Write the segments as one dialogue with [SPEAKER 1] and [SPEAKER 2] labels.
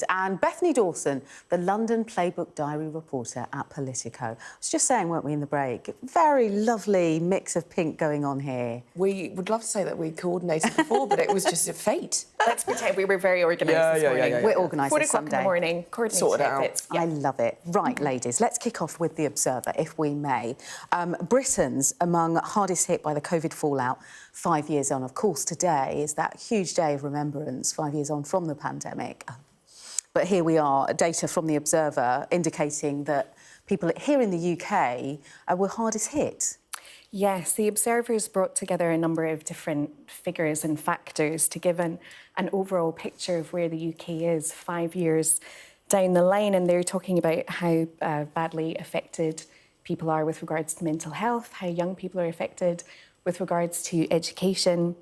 [SPEAKER 1] And Bethany Dawson, the London Playbook Diary reporter at Politico. I was just saying, weren't we, in the break? Very lovely mix of pink going on here.
[SPEAKER 2] We would love to say that we coordinated before, but it was just a fate.
[SPEAKER 3] Let's pretend we were very organised this morning.
[SPEAKER 1] We're organised
[SPEAKER 3] 4
[SPEAKER 1] this
[SPEAKER 3] o'clock in
[SPEAKER 1] Sunday.
[SPEAKER 3] the morning, coordinated
[SPEAKER 2] Sorted out.
[SPEAKER 3] outfits. Yeah.
[SPEAKER 1] I love it. Right, ladies, let's kick off with The Observer, if we may. Britons among hardest hit by the COVID fallout 5 years on. Of course, today is that huge day of remembrance, 5 years on from the pandemic. But here we are, data from The Observer indicating that people here in the UK were hardest hit.
[SPEAKER 3] Yes, The Observer's brought together a number of different figures and factors to give an overall picture of where the UK is 5 years down the line. And they're talking about how badly affected people are with regards to mental health, how young people are affected with regards to education,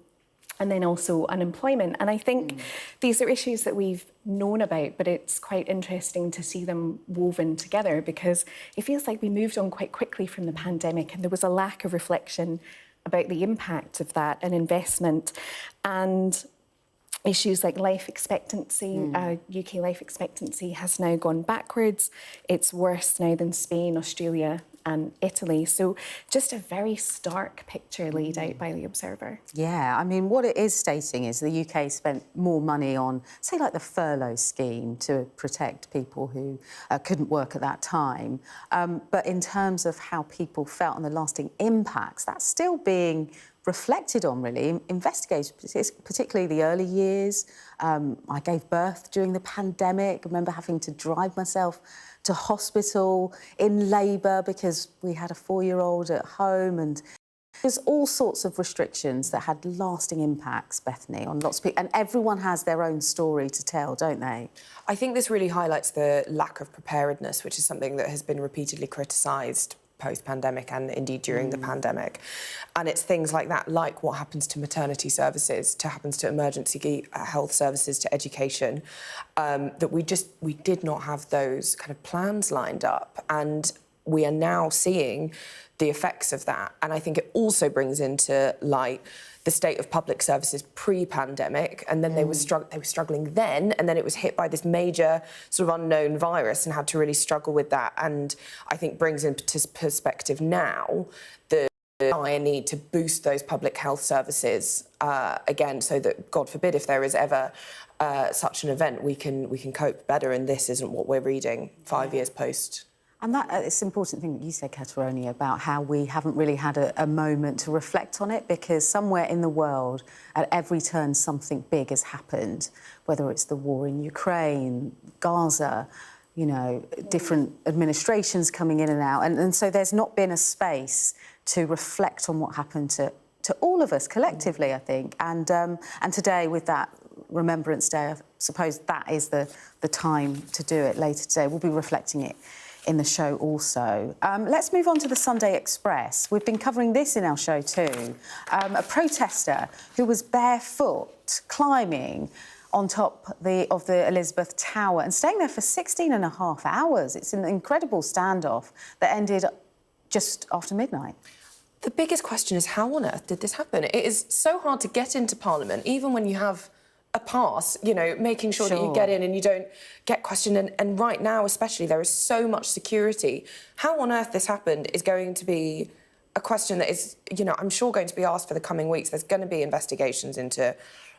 [SPEAKER 3] and then also unemployment. And I think these are issues that we've known about, but it's quite interesting to see them woven together because it feels like we moved on quite quickly from the pandemic and there was a lack of reflection about the impact of that and investment. And issues like life expectancy, UK life expectancy has now gone backwards. It's worse now than Spain, Australia and Italy. So just a very stark picture laid out by The Observer.
[SPEAKER 1] Yeah, I mean, what it is stating is the UK spent more money on, say, like the furlough scheme to protect people who couldn't work at that time. But in terms of how people felt and the lasting impacts, that's still being reflected on, really, investigated, particularly the early years. I gave birth during the pandemic. I remember having to drive myself to hospital in labour because we had a 4-year-old at home, and there's all sorts of restrictions that had lasting impacts, Bethany, on lots of people. And everyone has their own story to tell, don't they?
[SPEAKER 2] I think this really highlights the lack of preparedness, which is something that has been repeatedly criticised post-pandemic and indeed during the pandemic. And it's things like that, like what happens to maternity services, happens to emergency health services, to education, that we did not have those kind of plans lined up. And we are now seeing the effects of that. And I think it also brings into light the state of public services pre-pandemic, and then they were struggling then, and then it was hit by this major sort of unknown virus and had to really struggle with that. And I think brings into perspective now the dire need to boost those public health services again, so that, God forbid, if there is ever such an event, we can cope better. And this isn't what we're reading 5 years post.
[SPEAKER 1] And that it's an important thing that you said, Cateroni, about how we haven't really had a moment to reflect on it, because somewhere in the world, at every turn, something big has happened, whether it's the war in Ukraine, Gaza, you know, different administrations coming in and out. And so there's not been a space to reflect on what happened to all of us collectively, I think. And today, with that Remembrance Day, I suppose that is the time to do it later today. We'll be reflecting it in the show also. Let's move on to the Sunday Express. We've been covering this in our show too. A protester who was barefoot climbing on top of the Elizabeth Tower and staying there for 16.5 hours. It's an incredible standoff that ended just after midnight.
[SPEAKER 2] The biggest question is, how on earth did this happen? It is so hard to get into Parliament, even when you have a pass, you know, making sure that you get in and you don't get questioned. And right now, especially, there is so much security. How on earth this happened is going to be a question that is, you know, I'm sure going to be asked for the coming weeks. There's going to be investigations into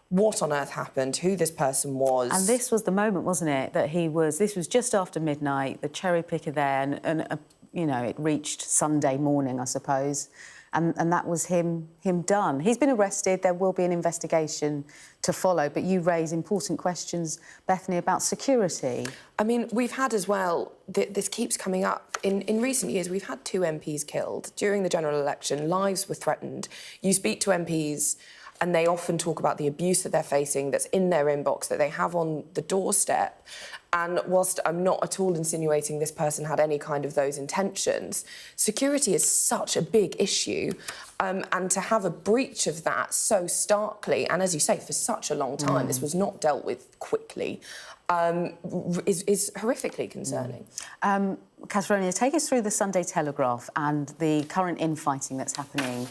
[SPEAKER 2] what on earth happened, who this person was.
[SPEAKER 1] And this was the moment, wasn't it, that this was just after midnight, the cherry picker there, and you know, it reached Sunday morning, I suppose. And that was him done. He's been arrested. There will be an investigation to follow. But you raise important questions, Bethany, about security.
[SPEAKER 2] I mean, we've had as well, this keeps coming up. In recent years, we've had 2 MPs killed. During the general election, lives were threatened. You speak to MPs and they often talk about the abuse that they're facing, that's in their inbox, that they have on the doorstep. And whilst I'm not at all insinuating this person had any kind of those intentions, security is such a big issue. And to have a breach of that so starkly, and as you say, for such a long time, this was not dealt with quickly, is horrifically concerning.
[SPEAKER 1] Caterina, take us through the Sunday Telegraph and the current infighting that's happening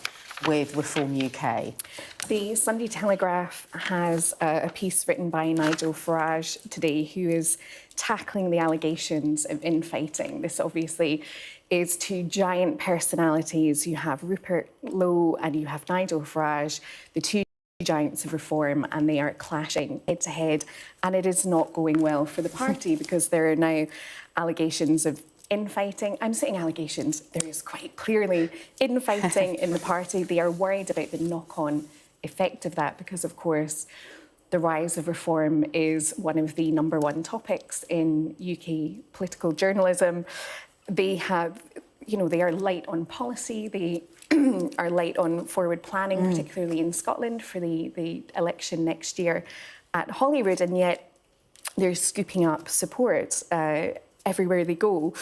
[SPEAKER 1] with Reform UK?
[SPEAKER 3] The Sunday Telegraph has a piece written by Nigel Farage today, who is tackling the allegations of infighting. This obviously is two giant personalities. You have Rupert Lowe and you have Nigel Farage, the two giants of reform, and they are clashing head to head. And it is not going well for the party because there are now allegations of infighting. I'm saying allegations. There is quite clearly infighting in the party. They are worried about the knock-on effect of that because, of course, the rise of reform is one of the number one topics in UK political journalism. They have, they are light on policy. They are light on forward planning, particularly in Scotland for the election next year at Holyrood, and yet they're scooping up support everywhere they go.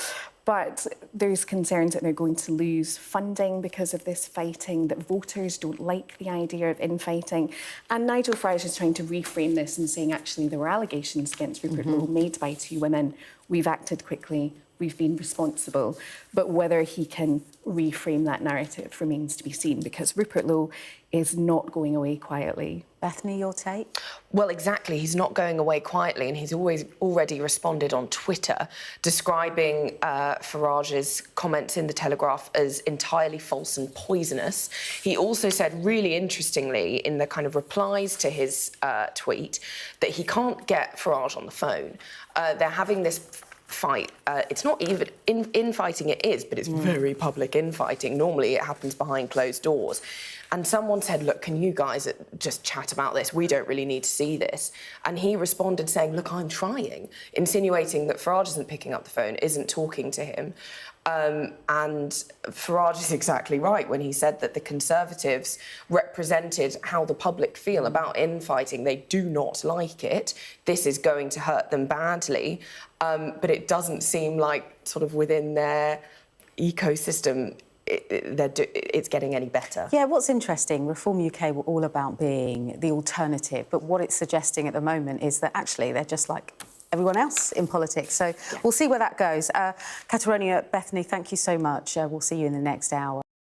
[SPEAKER 3] But there's concerns that they're going to lose funding because of this fighting, that voters don't like the idea of infighting. And Nigel Farage is trying to reframe this and saying, actually, there were allegations against Rupert Lowe made by two women. We've acted quickly. We've been responsible. But whether he can reframe that narrative remains to be seen, because Rupert Lowe is not going away quietly.
[SPEAKER 1] Bethany, your take?
[SPEAKER 2] Well, exactly. He's not going away quietly, and he's already responded on Twitter describing Farage's comments in the Telegraph as entirely false and poisonous. He also said, really interestingly, in the kind of replies to his tweet, that he can't get Farage on the phone. They're having this fight. It's not even infighting, it is, but it's very public infighting. Normally it happens behind closed doors. And someone said, look, can you guys just chat about this? We don't really need to see this. And he responded saying, look, I'm trying, insinuating that Farage isn't picking up the phone, isn't talking to him. And Farage is exactly right when he said that the Conservatives represented how the public feel about infighting. They do not like it. This is going to hurt them badly. But it doesn't seem like sort of within their ecosystem it's getting any better.
[SPEAKER 1] Yeah, what's interesting, Reform UK were all about being the alternative, but what it's suggesting at the moment is that actually they're just like everyone else in politics. So we'll see where that goes. Catalonia, Bethany, thank you so much. We'll see you in the next hour.